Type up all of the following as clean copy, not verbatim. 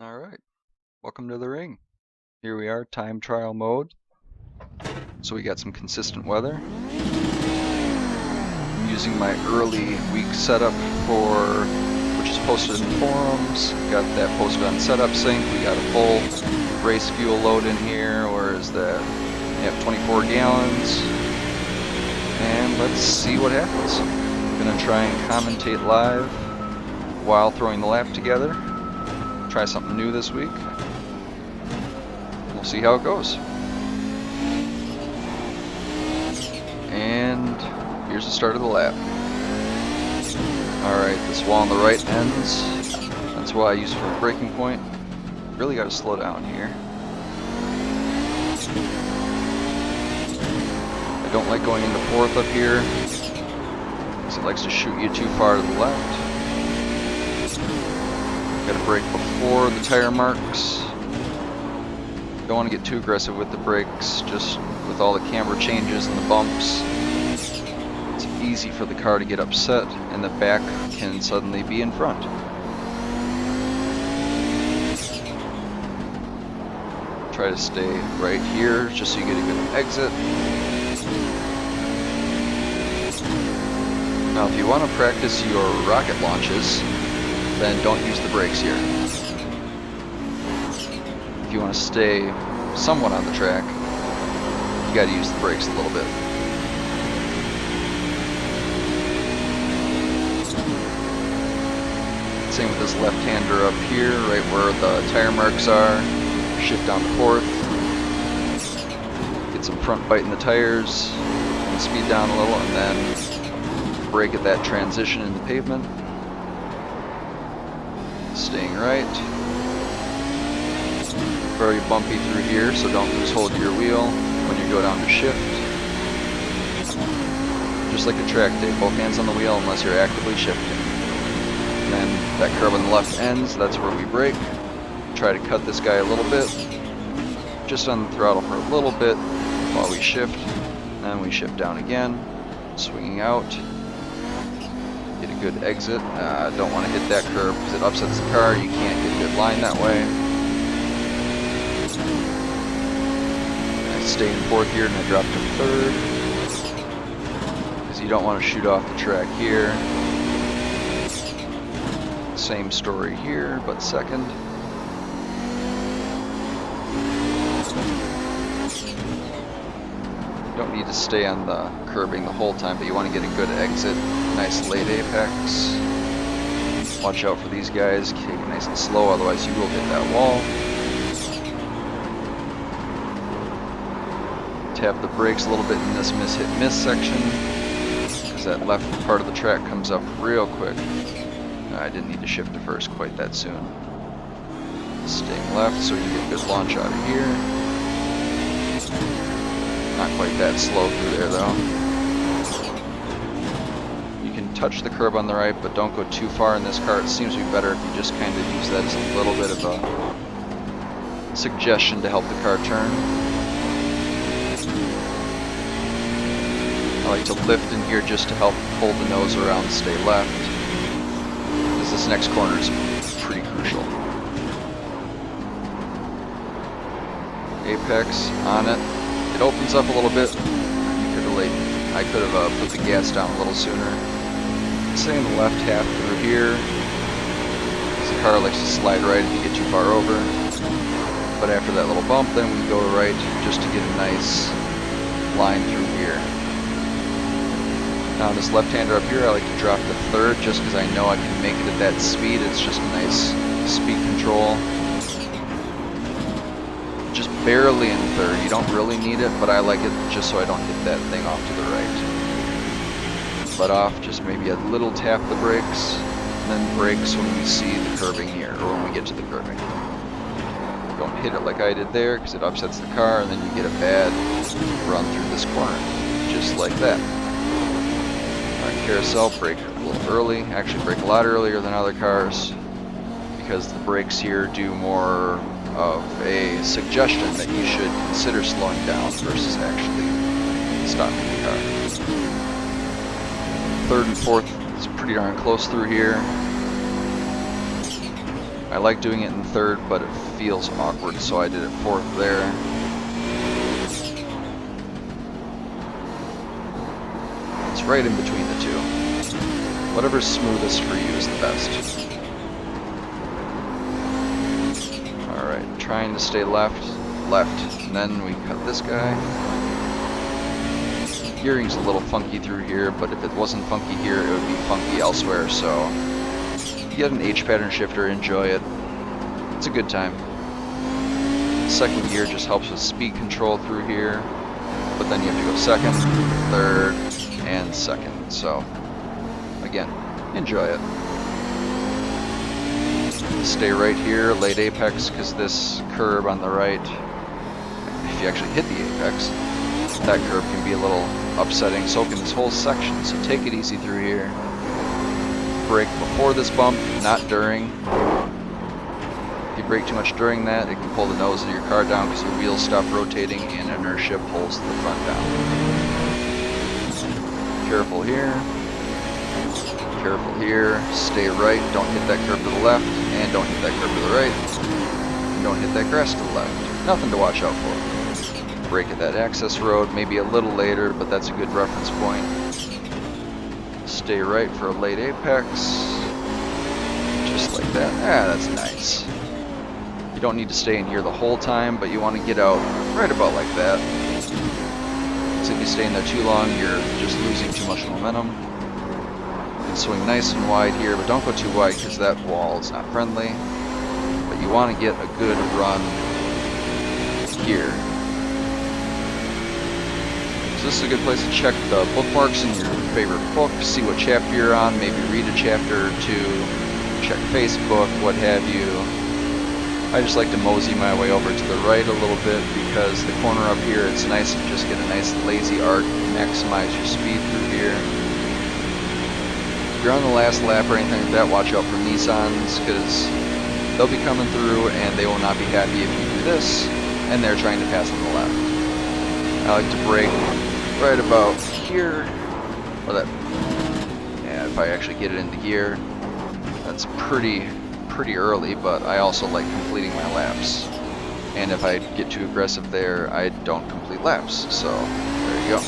Alright, welcome to the ring. Here we are, time trial mode. So we got some consistent weather. I'm using my early week setup which is posted in the forums. Got that posted on Setup Sync. We got a full race fuel load in here, or is that? We have 24 gallons. And let's see what happens. I'm gonna try and commentate live while throwing the lap together. Try something new this week. We'll see how it goes. And here's the start of the lap. Alright, this wall on the right ends. That's what I use for a braking point. Really got to slow down here. I don't like going into fourth up here, because it likes to shoot you too far to the left. Got to brake before the tire marks. Don't want to get too aggressive with the brakes, just with all the camber changes and the bumps. It's easy for the car to get upset, and the back can suddenly be in front. Try to stay right here, just so you get a good exit. Now, if you want to practice your rocket launches, then don't use the brakes here. If you want to stay somewhat on the track, you got to use the brakes a little bit. Same with this left-hander up here, right where the tire marks are. Shift down to fourth. Get some front bite in the tires, and speed down a little, and then brake at that transition in the pavement. Staying right. Very bumpy through here, so don't lose hold of your wheel when you go down to shift. Just like a track day, both hands on the wheel unless you're actively shifting. And then that curve on the left ends, that's where we brake. Try to cut this guy a little bit. Just on the throttle for a little bit while we shift. Then we shift down again, swinging out. Get a good exit. Don't want to hit that curve because it upsets the car. You can't get a good line that way. I stay in fourth here and I drop to third, because you don't want to shoot off the track here. Same story here, but second. You don't need to stay on the curbing the whole time, but you want to get a good exit. Nice late apex. Watch out for these guys. Take it nice and slow, otherwise you will hit that wall. Tap the brakes a little bit in this miss-hit-miss section, because that left part of the track comes up real quick. I didn't need to shift to first quite that soon. Staying left so you get a good launch out of here. Not quite that slow through there though. You can touch the curb on the right, but don't go too far in this car. It seems to be better if you just kind of use that as a little bit of a suggestion to help the car turn. I like to lift in here just to help hold the nose around, stay left. Because this next corner is pretty crucial. Apex on it. It opens up a little bit. I could have put the gas down a little sooner. Stay in the left half through here. The car likes to slide right if you get too far over. But after that little bump, then we go right just to get a nice line through here. Now this left-hander up here, I like to drop to third just because I know I can make it at that speed. It's just a nice speed control. Just barely in third. You don't really need it, but I like it just so I don't hit that thing off to the right. Let off, just maybe a little tap the brakes, and then brakes when we see the curbing here, or when we get to the curbing. Don't hit it like I did there, because it upsets the car, and then you get a bad run through this corner, just like that. Alright, carousel, brake a little early, actually brake a lot earlier than other cars, because the brakes here do more of a suggestion that you should consider slowing down versus actually stopping the car. Third and fourth is pretty darn close through here. I like doing it in third, but it feels awkward, so I did it fourth there. It's right in between the two. Whatever's smoothest for you is the best. Alright, trying to stay left, and then we cut this guy. Gearing's a little funky through here, but if it wasn't funky here, it would be funky elsewhere, so you get an H pattern shifter, enjoy it. It's a good time. Second gear just helps with speed control through here, but then you have to go second, third, and second. So, again, enjoy it. Stay right here, late apex, because this curb on the right, if you actually hit the apex, that curb can be a little upsetting, so can this whole section, so take it easy through here. Brake before this bump, not during. If you brake too much during that, it can pull the nose of your car down because your wheels stop rotating and inertia pulls the front down. Careful here. Careful here. Stay right. Don't hit that curb to the left, and don't hit that curb to the right. And don't hit that grass to the left. Nothing to watch out for. Brake at that access road, maybe a little later, but that's a good reference point. Stay right for a late apex. Just like that. Ah, that's nice. You don't need to stay in here the whole time, but you want to get out right about like that. So if you stay in there too long, you're just losing too much momentum. You can swing nice and wide here, but don't go too wide because that wall is not friendly. But you want to get a good run here. So this is a good place to check the bookmarks in your favorite book, see what chapter you're on, maybe read a chapter or two, check Facebook, what have you. I just like to mosey my way over to the right a little bit because the corner up here, it's nice to just get a nice lazy arc, maximize your speed through here. If you're on the last lap or anything like that, watch out for Nissans because they'll be coming through and they will not be happy if you do this and they're trying to pass on the left. I like to brake right about here, or that, yeah, if I actually get it into gear, that's pretty early, but I also like completing my laps. And if I get too aggressive there, I don't complete laps, so there you go.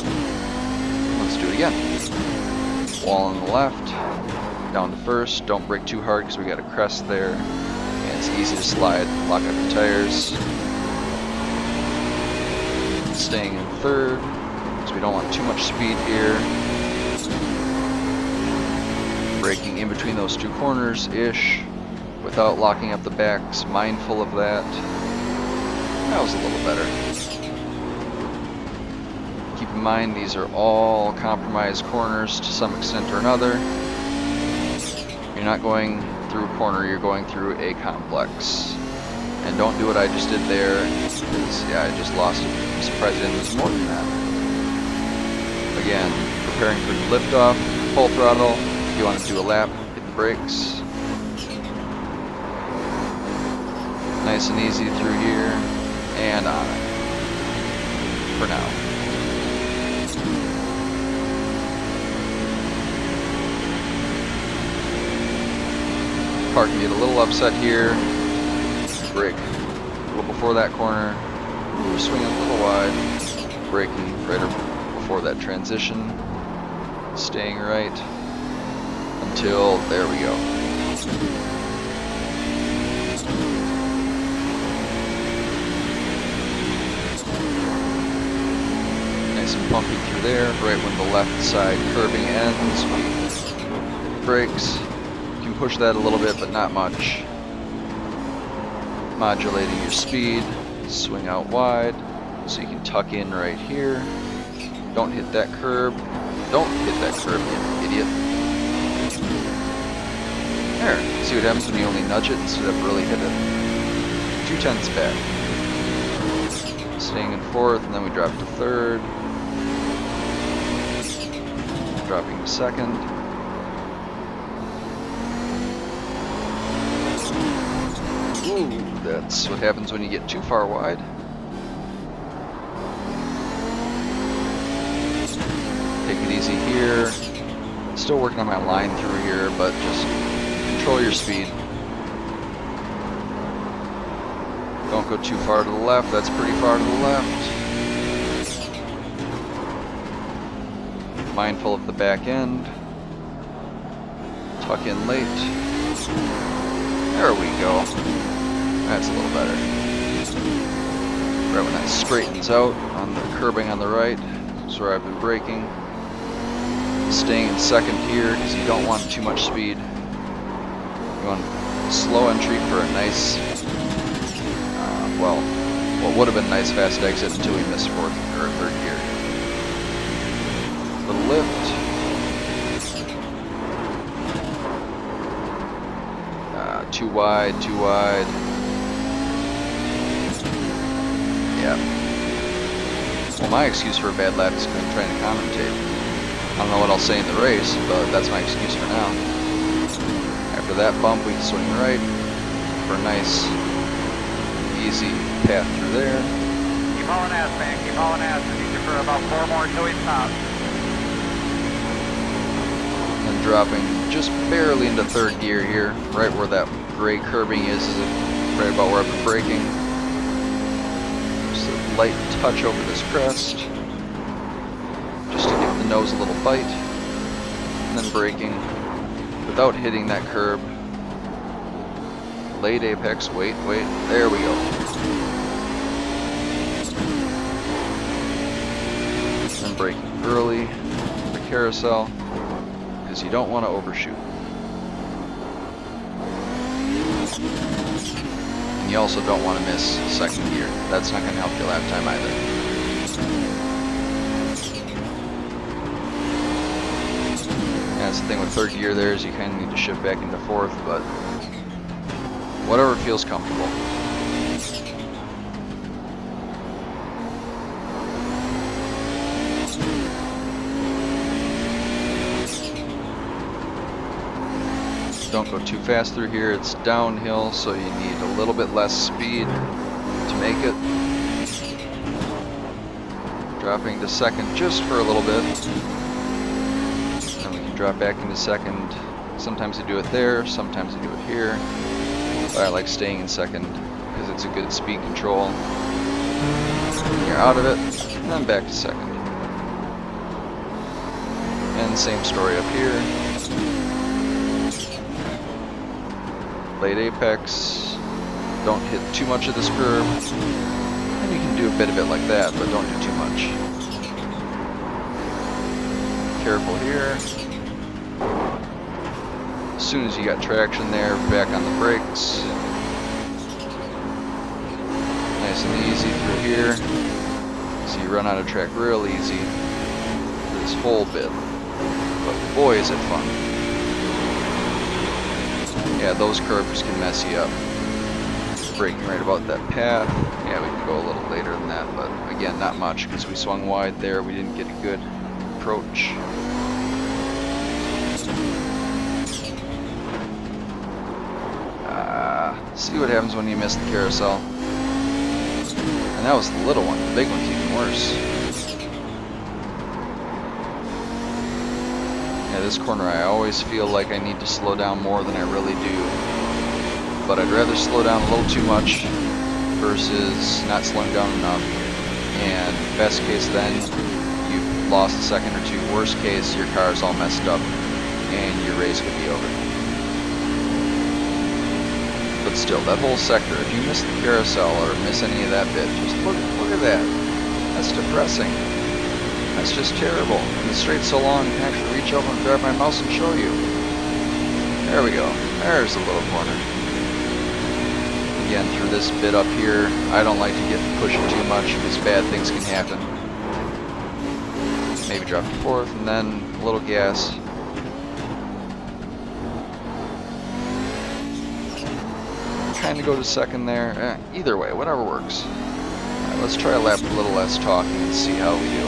Let's do it again. Wall on the left, down to first, don't brake too hard because we got a crest there, and it's easy to slide, lock up the tires. Staying in third, because we don't want too much speed here. Braking in between those two corners-ish, without locking up the backs, mindful of that. That was a little better. Keep in mind, these are all compromised corners to some extent or another. You're not going through a corner, you're going through a complex. And don't do what I just did there, because, yeah, I just lost it. I'm surprised I didn't lose more than that. Again, preparing for liftoff, full throttle. If you want to do a lap, hit the brakes. Nice and easy through here, and on it. For now. Car can get a little upset here. Brake a little before that corner. We're swinging a little wide. Braking right before that transition. Staying right until there we go. Nice and bumpy through there. Right when the left side curving ends, we hit the brakes. You can push that a little bit, but not much. Modulating your speed, swing out wide, so you can tuck in right here. Don't hit that curb. Don't hit that curb, you idiot. There, see what happens when you only nudge it instead of really hit it? 2/10 back. Staying in fourth, and then we drop to third. Dropping to second. Ooh, that's what happens when you get too far wide. Take it easy here. Still working on my line through here, but just control your speed. Don't go too far to the left. That's pretty far to the left. Mindful of the back end. Tuck in late. There we go. That's a little better. Right when that straightens out on the curbing on the right, that's where I've been braking. Staying in second here because you don't want too much speed. You want slow entry for a nice, well, what would have been a nice fast exit until we missed fourth or third gear. Little lift. Too wide, too wide. Yeah. Well, my excuse for a bad lap is because I'm trying to commentate. I don't know what I'll say in the race, but that's my excuse for now. After that bump, we can swing right for a nice, easy path through there. Keep hauling ass, man. Keep hauling ass. We need you for about 4 more until we stop. And dropping just barely into third gear here, right where that gray curbing is right about where I've been braking. Just a light touch over this crest, just to give the nose a little bite, and then braking without hitting that curb. Late apex, wait, there we go. Then braking early, the carousel, because you don't want to overshoot. And you also don't want to miss second gear. That's not going to help your lap time either. That's the thing with third gear there, is you kind of need to shift back into fourth, but whatever feels comfortable. Don't go too fast through here. It's downhill, so you need a little bit less speed to make it. Dropping to second just for a little bit. Then we can drop back into second. Sometimes I do it there, sometimes I do it here. But I like staying in second because it's a good speed control. You're out of it, and then back to second. And same story up here. Late apex, don't hit too much of this curve, and you can do a bit of it like that, but don't do too much. Careful here. As soon as you got traction there, back on the brakes. Nice and easy through here. So you run out of track real easy for this whole bit. But boy is it fun. Yeah, those curves can mess you up. Braking right about that path. Yeah, we can go a little later than that, but again, not much because we swung wide there. We didn't get a good approach. See what happens when you miss the carousel. And that was the little one. The big one's even worse. Yeah, this corner I always feel like I need to slow down more than I really do. But I'd rather slow down a little too much versus not slowing down enough. And best case then, you've lost a second or two. Worst case, your car's all messed up and your race could be over. But still, that whole sector, if you miss the carousel or miss any of that bit, just look at that. That's depressing. That's just terrible. And the straight's so long, I can actually reach over and grab my mouse and show you. There we go. There's the little corner. Again, through this bit up here, I don't like to get pushing too much because bad things can happen. Maybe drop to fourth and then a little gas. Kind of go to second there. Either way, whatever works. Alright, let's try a lap with a little less talking and see how we do.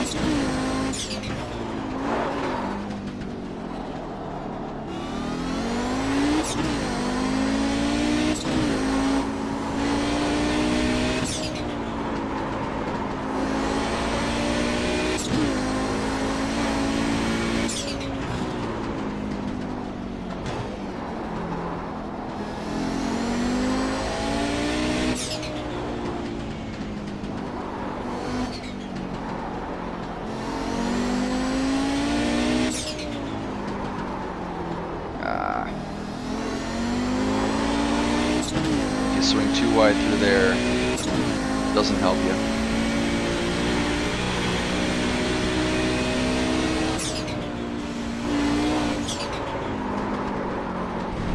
you swing too wide through there, it doesn't help you.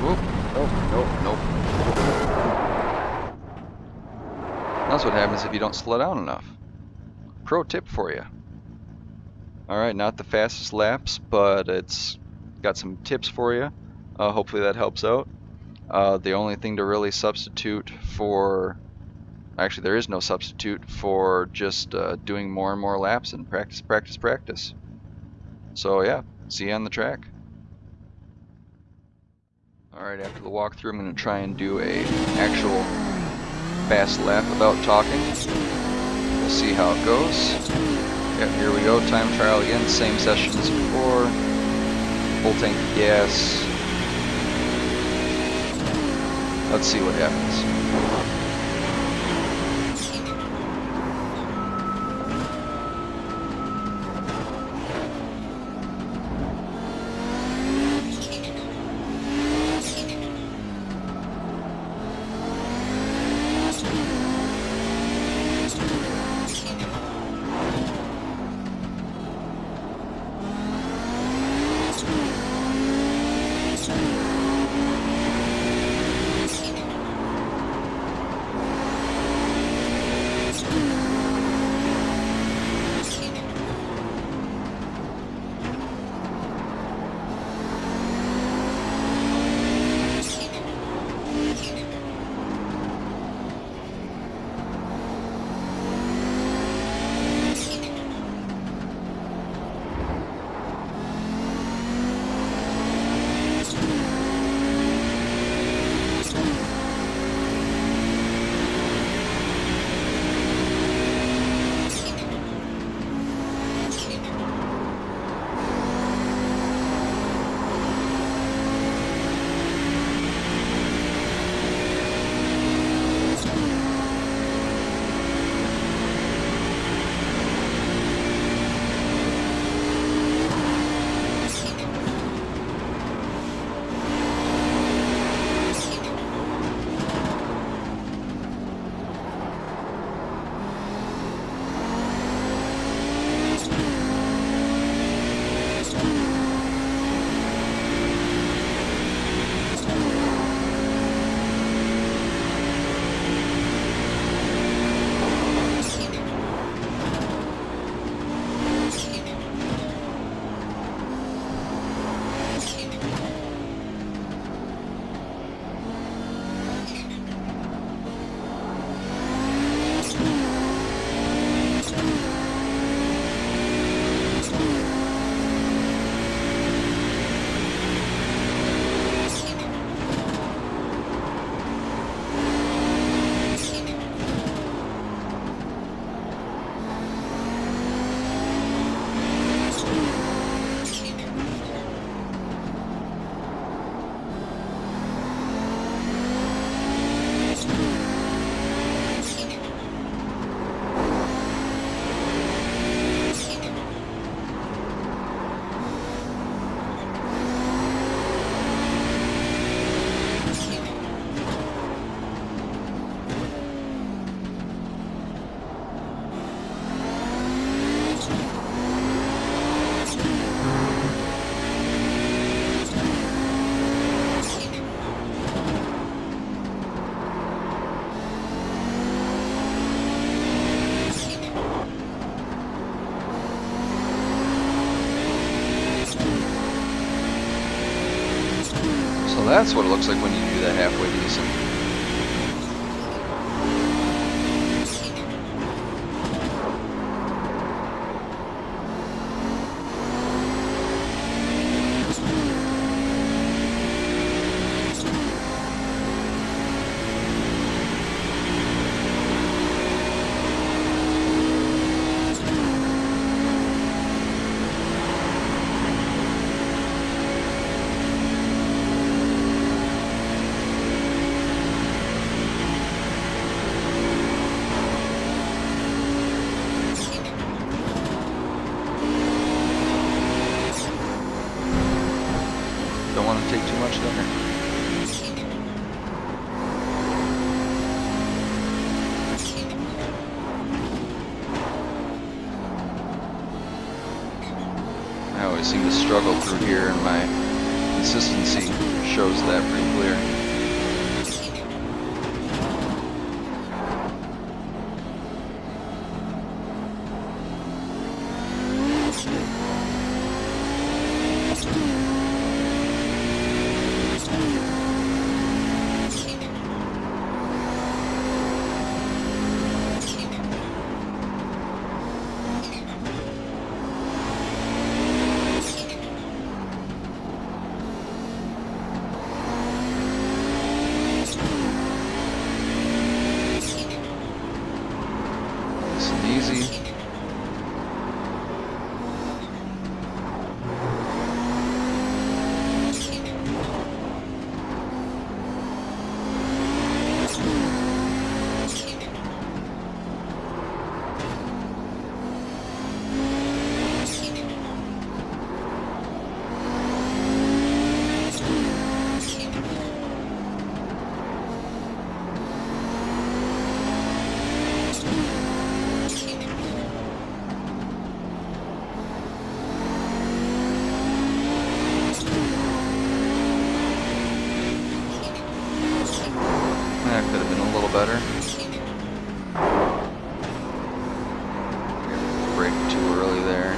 Whoop. Nope. That's what happens if you don't slow down enough. Pro tip for you. Alright, not the fastest laps, but it's got some tips for you. Hopefully that helps out. The only thing to really substitute for, actually there is no substitute for just doing more and more laps and practice. So yeah, see you on the track. Alright, after the walkthrough I'm going to try and do a actual fast lap without talking. We'll see how it goes. Yep, here we go, time trial again, same session as before. Full tank of gas. Let's see what happens. So that's what it looks like when you do that halfway decent. Don't want to take too much there. really seem to struggle through here, and my consistency shows that pretty clear. Easy. That could have been a little better. Brake too early there.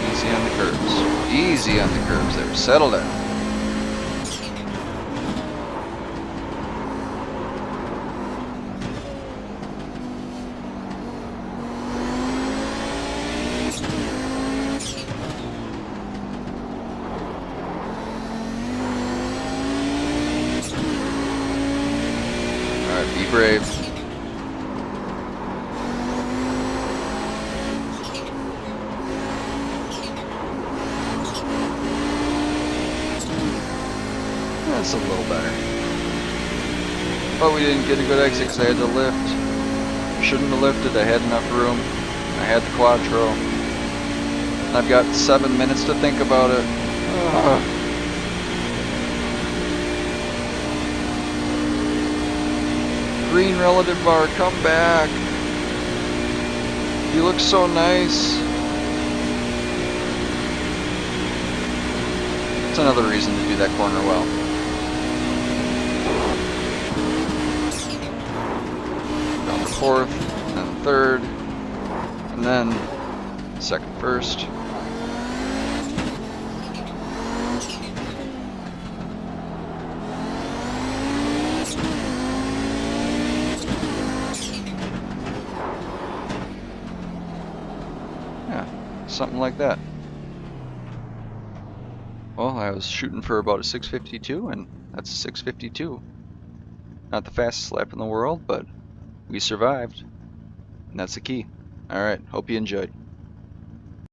Easy on the curbs. Easy on the curbs there. Settle down. Alright, be brave. That's a little better. But we didn't get a good exit because I had to lift. Shouldn't have lifted, I had enough room. I had the quattro. And I've got 7 minutes to think about it. Green relative bar, come back. You look so nice. It's another reason to do that corner well. Down to fourth, and then third, and then second, first. Something like that. Well, I was shooting for about a 652, and that's a 652. Not the fastest lap in the world, but we survived. And that's the key. Alright, hope you enjoyed.